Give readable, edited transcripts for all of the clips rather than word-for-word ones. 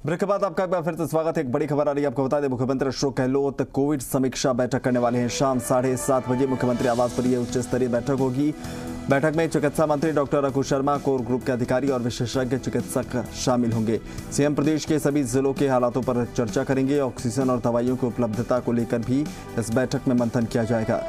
Break के बाद आपका एक बार फिर से स्वागत है। एक बड़ी खबर आ रही है, आपको बता दें मुख्यमंत्री अशोक गहलोत कोविड समीक्षा बैठक करने वाले हैं। शाम 7:30 बजे मुख्यमंत्री आवास पर यह उच्च स्तरीय बैठक होगी। बैठक में चिकित्सा मंत्री doctor Raghu Sharma, core group के अधिकारी और विशेषज्ञ चिकित्सक शामिल होंगे। सीएम प्रदेश के सभी जिलों के हालातों पर चर्चा करेंगे। ऑक्सीजन और दवाइयों की उपलब्धता को लेकर भी इस बैठक में मंथन किया जाएगा।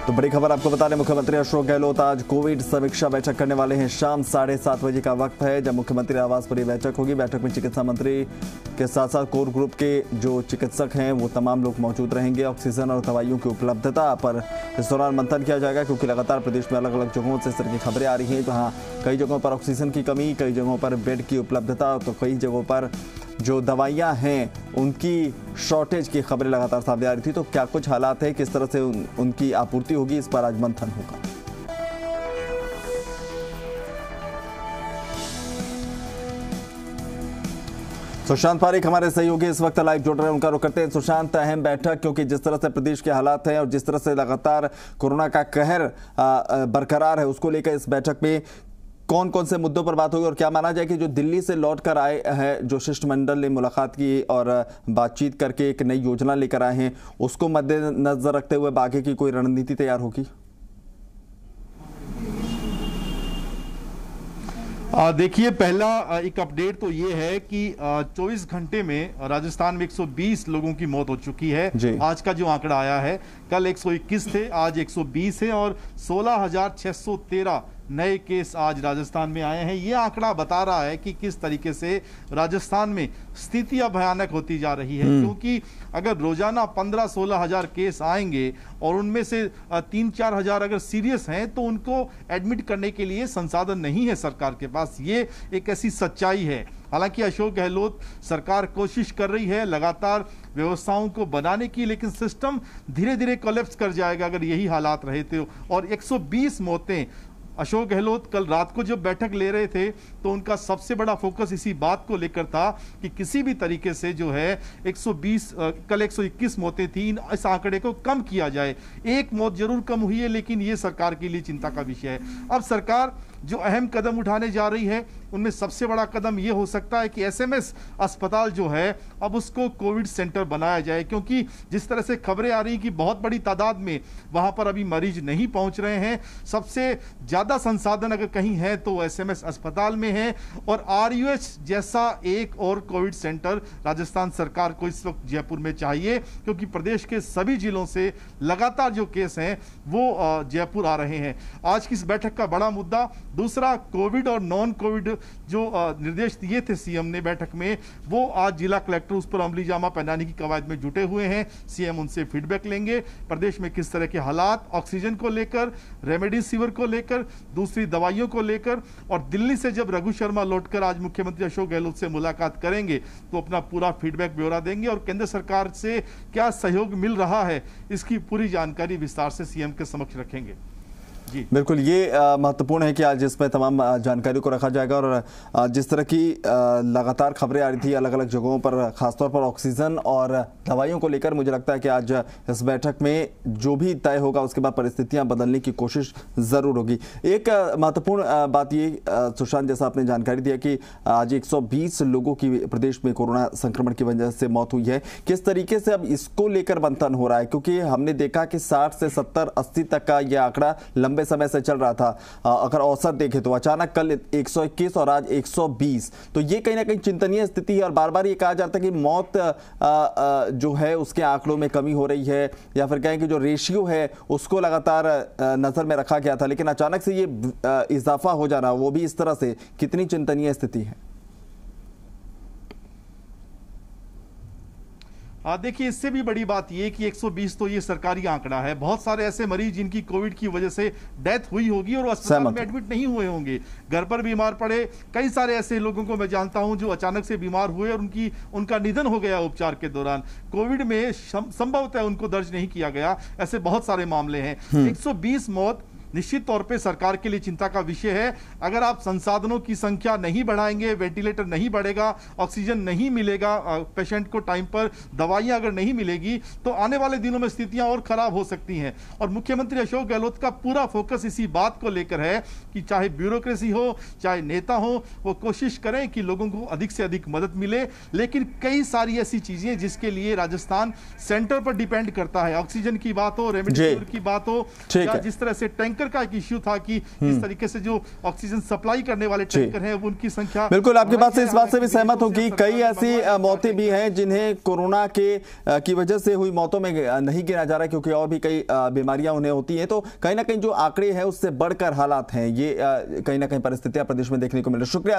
तो बड़ी खबर आपको बता दें, मुख्यमंत्री अशोक गहलोत आज कोविड समीक्षा बैठक करने वाले हैं। शाम 7:30 बजे का वक्त है जब मुख्यमंत्री आवास पर यह बैठक होगी। बैठक में चिकित्सा मंत्री के साथ साथ कोर ग्रुप के जो चिकित्सक हैं वो तमाम लोग मौजूद रहेंगे। ऑक्सीजन और दवाइयों की उपलब्धता पर इस दौरान मंथन किया जाएगा, क्योंकि लगातार प्रदेश में अलग अलग जगहों से इस तरह की खबरें आ रही हैं, जहाँ कई जगहों पर ऑक्सीजन की कमी, कई जगहों पर बेड की उपलब्धता, तो कई जगहों पर जो दवाइयां हैं उनकी शॉर्टेज की खबरें लगातार सामने आ रही थी। तो क्या कुछ हालात है, किस तरह से उनकी आपूर्ति होगी, इस पर आज मंथन होगा। सुशांत पारिक हमारे सहयोगी इस वक्त लाइव जुड़ रहे हैं, उनका रुख करते हैं। सुशांत, अहम बैठक, क्योंकि जिस तरह से प्रदेश के हालात हैं और जिस तरह से लगातार कोरोना का कहर बरकरार है, उसको लेकर इस बैठक में कौन कौन से मुद्दों पर बात होगी और क्या माना जाए कि जो दिल्ली से लौट कर आए हैं, जो शिष्टमंडल ने मुलाकात की और बातचीत करके एक नई योजना लेकर आए हैं, उसको मद्देनजर रखते हुए आगे की कोई रणनीति तैयार होगी? देखिए, पहला एक अपडेट तो ये है कि 24 घंटे में राजस्थान में 120 लोगों की मौत हो चुकी है। आज का जो आंकड़ा आया है, कल 121 थे, आज 120 है और 16,613 नए केस आज राजस्थान में आए हैं। ये आंकड़ा बता रहा है कि किस तरीके से राजस्थान में स्थिति अब भयानक होती जा रही है, क्योंकि अगर रोजाना 15-16 हजार केस आएंगे और उनमें से 3-4 हजार अगर सीरियस हैं तो उनको एडमिट करने के लिए संसाधन नहीं है सरकार के पास। ये एक ऐसी सच्चाई है। हालांकि अशोक गहलोत सरकार कोशिश कर रही है लगातार व्यवस्थाओं को बनाने की, लेकिन सिस्टम धीरे धीरे कोलैप्स कर जाएगा अगर यही हालात रहे थे। और 120 मौतें, अशोक गहलोत कल रात को जब बैठक ले रहे थे तो उनका सबसे बड़ा फोकस इसी बात को लेकर था कि किसी भी तरीके से जो है 120, कल 121 मौतें थी, इस आंकड़े को कम किया जाए। एक मौत जरूर कम हुई है, लेकिन यह सरकार के लिए चिंता का विषय है। अब सरकार जो अहम कदम उठाने जा रही है उनमें सबसे बड़ा कदम यह हो सकता है कि एसएमएस अस्पताल जो है अब उसको कोविड सेंटर बनाया जाए, क्योंकि जिस तरह से खबरें आ रही कि बहुत बड़ी तादाद में वहां पर अभी मरीज नहीं पहुंच रहे हैं। सबसे ज्यादा संसाधन अगर कहीं है तो एसएमएस अस्पताल में है। और आरयूएच जैसा एक और कोविड सेंटर राजस्थान सरकार को इस वक्त जयपुर में चाहिए, क्योंकि प्रदेश के सभी जिलों से लगातार जो केस हैं वो जयपुर आ रहे हैं। आज की इस बैठक का बड़ा मुद्दा दूसरा, कोविड और नॉन कोविड जो निर्देश दिए थे सीएम ने बैठक में, वो आज जिला कलेक्टर उस पर अमली जामा पहनाने की कवायद में जुटे हुए हैं। सीएम उनसे फीडबैक लेंगे प्रदेश में किस तरह के हालात, ऑक्सीजन को लेकर, रेमडेसिविर को लेकर, दूसरी दवाइयों को लेकर। और दिल्ली से जब रघु शर्मा लौटकर आज मुख्यमंत्री अशोक गहलोत से मुलाकात करेंगे तो अपना पूरा फीडबैक ब्यौरा देंगे और केंद्र सरकार से क्या सहयोग मिल रहा है इसकी पूरी जानकारी विस्तार से सीएम के समक्ष रखेंगे। बिल्कुल, ये महत्वपूर्ण है कि आज इसमें तमाम जानकारी को रखा जाएगा। और जिस तरह की लगातार खबरें आ रही थी अलग अलग जगहों पर, खासतौर पर ऑक्सीजन और दवाइयों को लेकर, मुझे लगता है कि आज इस बैठक में जो भी तय होगा उसके बाद परिस्थितियां बदलने की कोशिश ज़रूर होगी। एक महत्वपूर्ण बात ये सुशांत, जैसा आपने जानकारी दिया कि आज 120 लोगों की प्रदेश में कोरोना संक्रमण की वजह से मौत हुई है। किस तरीके से अब इसको लेकर मंथन हो रहा है, क्योंकि हमने देखा कि 60 से 70-80 तक का यह आंकड़ा लंबे समय से चल रहा था। अगर औसत देखें तो अचानक कल 121 और आज 120, तो ये कहीं ना कहीं चिंतनीय स्थिति है। और बार बार ये कहा जाता है कि मौत जो है उसके आंकड़ों में कमी हो रही है, या फिर कहें कि जो रेशियो है उसको लगातार नजर में रखा गया था, लेकिन अचानक से ये इजाफा हो जाना, वो भी इस तरह से, कितनी चिंतनीय स्थिति है? देखिए, इससे भी बड़ी बात यह कि 120 तो ये सरकारी आंकड़ा है। बहुत सारे ऐसे मरीज जिनकी कोविड की वजह से डेथ हुई होगी और अस्पताल में एडमिट नहीं हुए होंगे, घर पर बीमार पड़े। कई सारे ऐसे लोगों को मैं जानता हूं जो अचानक से बीमार हुए और उनका निधन हो गया उपचार के दौरान। कोविड में संभवतः उनको दर्ज नहीं किया गया, ऐसे बहुत सारे मामले हैं। 120 मौत निश्चित तौर पे सरकार के लिए चिंता का विषय है। अगर आप संसाधनों की संख्या नहीं बढ़ाएंगे, वेंटिलेटर नहीं बढ़ेगा, ऑक्सीजन नहीं मिलेगा पेशेंट को टाइम पर, दवाइयां अगर नहीं मिलेगी, तो आने वाले दिनों में स्थितियां और खराब हो सकती हैं। और मुख्यमंत्री अशोक गहलोत का पूरा फोकस इसी बात को लेकर है कि चाहे ब्यूरोक्रेसी हो, चाहे नेता हो, वो कोशिश करें कि लोगों को अधिक से अधिक मदद मिले। लेकिन कई सारी ऐसी चीजें जिसके लिए राजस्थान सेंटर पर डिपेंड करता है, ऑक्सीजन की बात हो, रेमडेसिविर की बात हो, या जिस तरह से टैंकर का एक इश्यू था कि इस तरीके से जो ऑक्सीजन सप्लाई करने वाले टैंकर हैं उनकी संख्या। बिल्कुल, आपकी बात से इस बात से भी सहमत हूं कि कई ऐसी मौतें भी हैं जिन्हें कोरोना की वजह से हुई मौतों में नहीं गिना जा रहा, क्योंकि और भी कई बीमारियां उन्हें होती हैं। तो कहीं ना कहीं जो आंकड़े हैं उससे बढ़कर हालात हैं, ये कहीं ना कहीं परिस्थितियां प्रदेश में देखने को मिल रही है। शुक्रिया।